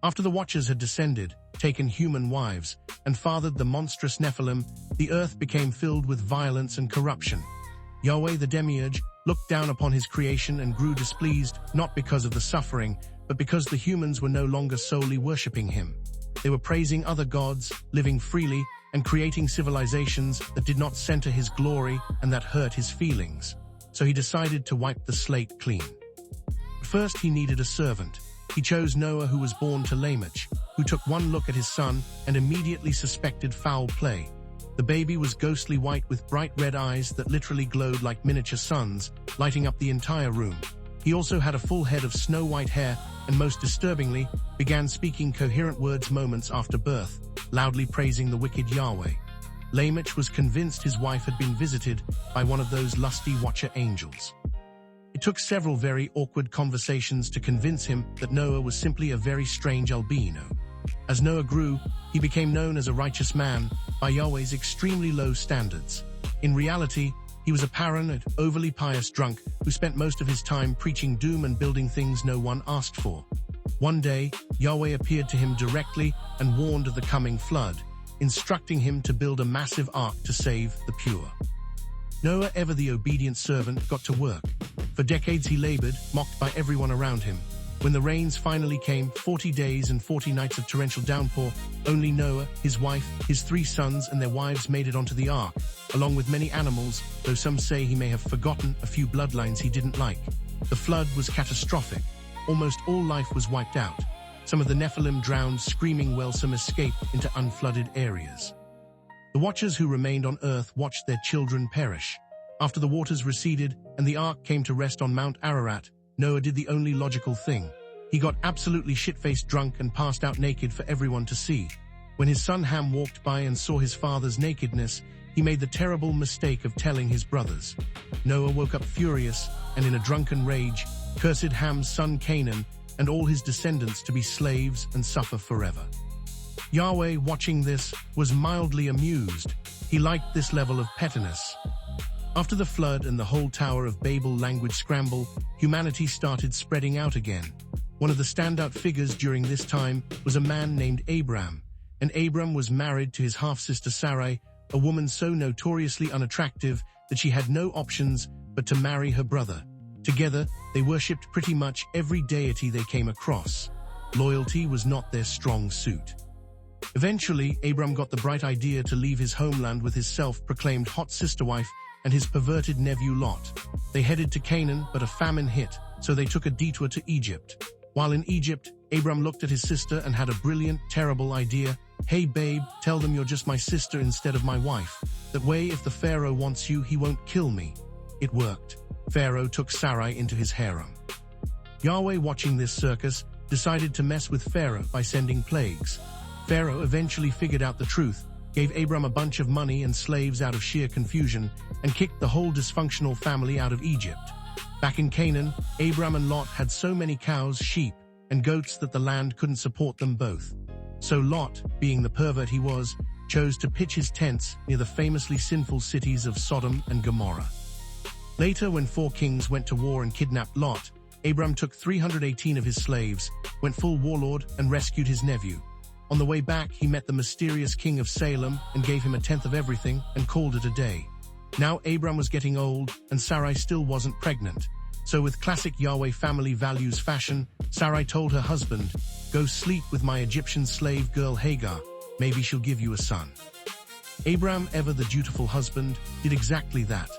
After the Watchers had descended, taken human wives, and fathered the monstrous Nephilim, the earth became filled with violence and corruption. Yahweh the Demiurge looked down upon his creation and grew displeased, not because of the suffering, but because the humans were no longer solely worshipping him. They were praising other gods, living freely, and creating civilizations that did not center his glory and that hurt his feelings. So he decided to wipe the slate clean. First, he needed a servant. He chose Noah, who was born to Lamech, who took one look at his son and immediately suspected foul play. The baby was ghostly white with bright red eyes that literally glowed like miniature suns, lighting up the entire room. He also had a full head of snow-white hair and, most disturbingly, began speaking coherent words moments after birth, loudly praising the wicked Yahweh. Lamech was convinced his wife had been visited by one of those lusty watcher angels. It took several very awkward conversations to convince him that Noah was simply a very strange albino. As Noah grew, he became known as a righteous man by Yahweh's extremely low standards. In reality, he was a paranoid, overly pious drunk who spent most of his time preaching doom and building things no one asked for. One day, Yahweh appeared to him directly and warned of the coming flood, instructing him to build a massive ark to save the pure. Noah, ever the obedient servant, got to work. For decades he labored, mocked by everyone around him. When the rains finally came, 40 days and 40 nights of torrential downpour, only Noah, his wife, his 3 sons and their wives made it onto the ark, along with many animals, though some say he may have forgotten a few bloodlines he didn't like. The flood was catastrophic. Almost all life was wiped out. Some of the Nephilim drowned, screaming while some escaped into unflooded areas. The Watchers who remained on earth watched their children perish. After the waters receded and the ark came to rest on Mount Ararat, Noah did the only logical thing. He got absolutely shit-faced drunk and passed out naked for everyone to see. When his son Ham walked by and saw his father's nakedness, he made the terrible mistake of telling his brothers. Noah woke up furious and in a drunken rage, cursed Ham's son Canaan and all his descendants to be slaves and suffer forever. Yahweh, watching this, was mildly amused. He liked this level of pettiness. After the flood and the whole Tower of Babel language scramble, humanity started spreading out again. One of the standout figures during this time was a man named Abram, and Abram was married to his half-sister Sarai, a woman so notoriously unattractive that she had no options but to marry her brother. Together, they worshipped pretty much every deity they came across. Loyalty was not their strong suit. Eventually, Abram got the bright idea to leave his homeland with his self-proclaimed hot sister-wife and his perverted nephew Lot. They headed to Canaan, but a famine hit, so they took a detour to Egypt. While in Egypt, Abram looked at his sister and had a brilliant, terrible idea. "Hey babe, tell them you're just my sister instead of my wife. That way, if the Pharaoh wants you, he won't kill me." It worked. Pharaoh took Sarai into his harem. Yahweh, watching this circus, decided to mess with Pharaoh by sending plagues. Pharaoh eventually figured out the truth, gave Abram a bunch of money and slaves out of sheer confusion, and kicked the whole dysfunctional family out of Egypt. Back in Canaan, Abram and Lot had so many cows, sheep, and goats that the land couldn't support them both. So Lot, being the pervert he was, chose to pitch his tents near the famously sinful cities of Sodom and Gomorrah. Later, when 4 kings went to war and kidnapped Lot, Abram took 318 of his slaves, went full warlord, and rescued his nephew. On the way back, he met the mysterious king of Salem and gave him a tenth of everything and called it a day. Now Abram was getting old and Sarai still wasn't pregnant. So with classic Yahweh family values fashion, Sarai told her husband, "Go sleep with my Egyptian slave girl Hagar. Maybe she'll give you a son." Abram, ever the dutiful husband, did exactly that.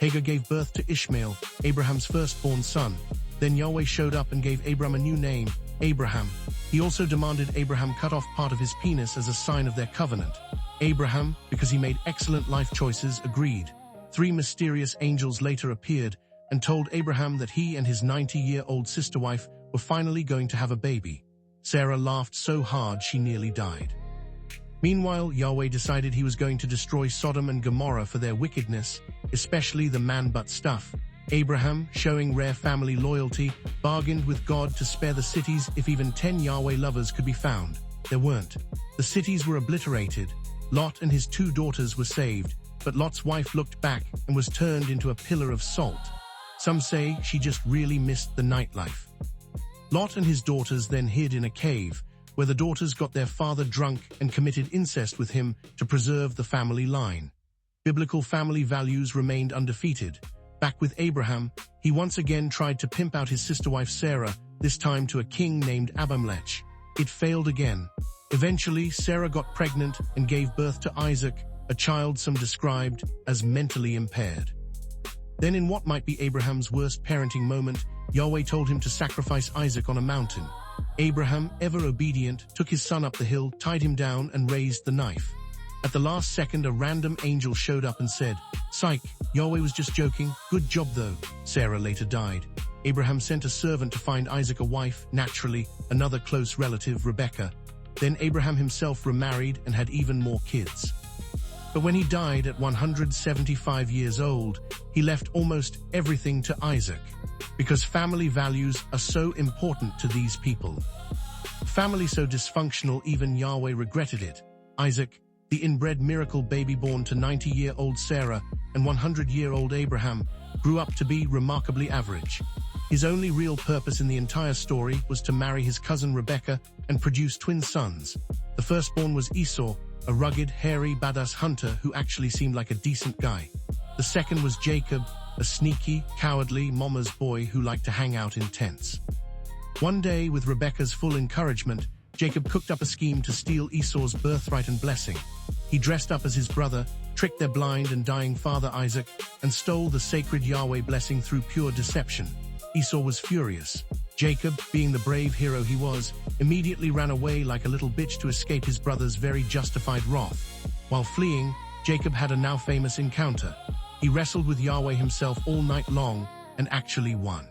Hagar gave birth to Ishmael, Abraham's firstborn son. Then Yahweh showed up and gave Abram a new name, Abraham. He also demanded Abraham cut off part of his penis as a sign of their covenant. Abraham, because he made excellent life choices, agreed. 3 mysterious angels later appeared and told Abraham that he and his 90-year-old sister-wife were finally going to have a baby. Sarah laughed so hard she nearly died. Meanwhile, Yahweh decided he was going to destroy Sodom and Gomorrah for their wickedness, especially the man-butt stuff. Abraham, showing rare family loyalty, bargained with God to spare the cities if even 10 Yahweh lovers could be found. There weren't. The cities were obliterated. Lot and his 2 daughters were saved, but Lot's wife looked back and was turned into a pillar of salt. Some say she just really missed the nightlife. Lot and his daughters then hid in a cave, where the daughters got their father drunk and committed incest with him to preserve the family line. Biblical family values remained undefeated. Back with Abraham, he once again tried to pimp out his sister wife Sarah, this time to a king named Abimelech. It failed again. Eventually, Sarah got pregnant and gave birth to Isaac, a child some described as mentally impaired. Then in what might be Abraham's worst parenting moment, Yahweh told him to sacrifice Isaac on a mountain. Abraham, ever obedient, took his son up the hill, tied him down, and raised the knife. At the last second, a random angel showed up and said, "Psych, Yahweh was just joking, good job though." Sarah later died. Abraham sent a servant to find Isaac a wife, naturally, another close relative, Rebekah. Then Abraham himself remarried and had even more kids. But when he died at 175 years old, he left almost everything to Isaac, because family values are so important to these people. Family so dysfunctional even Yahweh regretted it. Isaac, the inbred miracle baby born to 90-year-old Sarah and 100-year-old Abraham, grew up to be remarkably average. His only real purpose in the entire story was to marry his cousin Rebekah and produce twin sons. The firstborn was Esau, a rugged, hairy, badass hunter who actually seemed like a decent guy. The second was Jacob, a sneaky, cowardly mama's boy who liked to hang out in tents. One day, with Rebekah's full encouragement, Jacob cooked up a scheme to steal Esau's birthright and blessing. He dressed up as his brother, tricked their blind and dying father Isaac, and stole the sacred Yahweh blessing through pure deception. Esau was furious. Jacob, being the brave hero he was, immediately ran away like a little bitch to escape his brother's very justified wrath. While fleeing, Jacob had a now famous encounter. He wrestled with Yahweh himself all night long and actually won.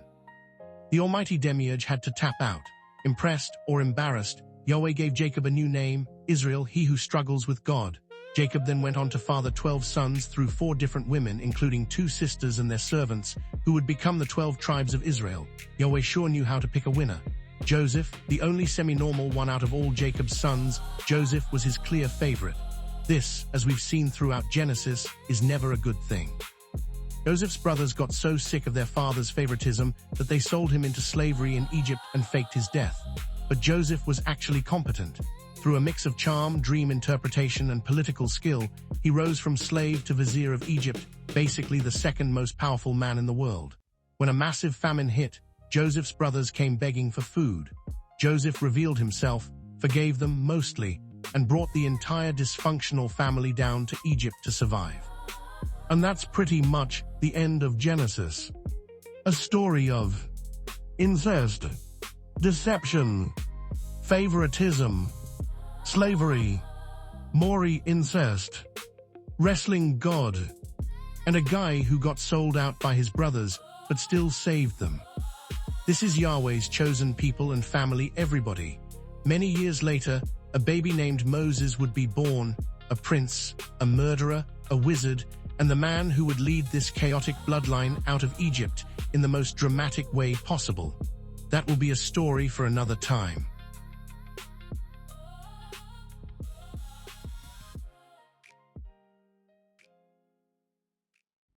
The almighty demiurge had to tap out. Impressed or embarrassed, Yahweh gave Jacob a new name, Israel, he who struggles with God. Jacob then went on to father 12 sons through 4 different women, including 2 sisters and their servants, who would become the 12 tribes of Israel. Yahweh sure knew how to pick a winner. Joseph, the only semi-normal one out of all Jacob's sons, Joseph was his clear favorite. This, as we've seen throughout Genesis, is never a good thing. Joseph's brothers got so sick of their father's favoritism that they sold him into slavery in Egypt and faked his death. But Joseph was actually competent. Through a mix of charm, dream interpretation, and political skill, he rose from slave to vizier of Egypt, basically the second most powerful man in the world. When a massive famine hit, Joseph's brothers came begging for food. Joseph revealed himself, forgave them mostly, and brought the entire dysfunctional family down to Egypt to survive. And that's pretty much the end of Genesis. A story of incest, deception, favoritism, slavery, Maury incest, wrestling God, and a guy who got sold out by his brothers but still saved them. This is Yahweh's chosen people and family, everybody. Many years later, a baby named Moses would be born, a prince, a murderer, a wizard, and the man who would lead this chaotic bloodline out of Egypt in the most dramatic way possible. That will be a story for another time.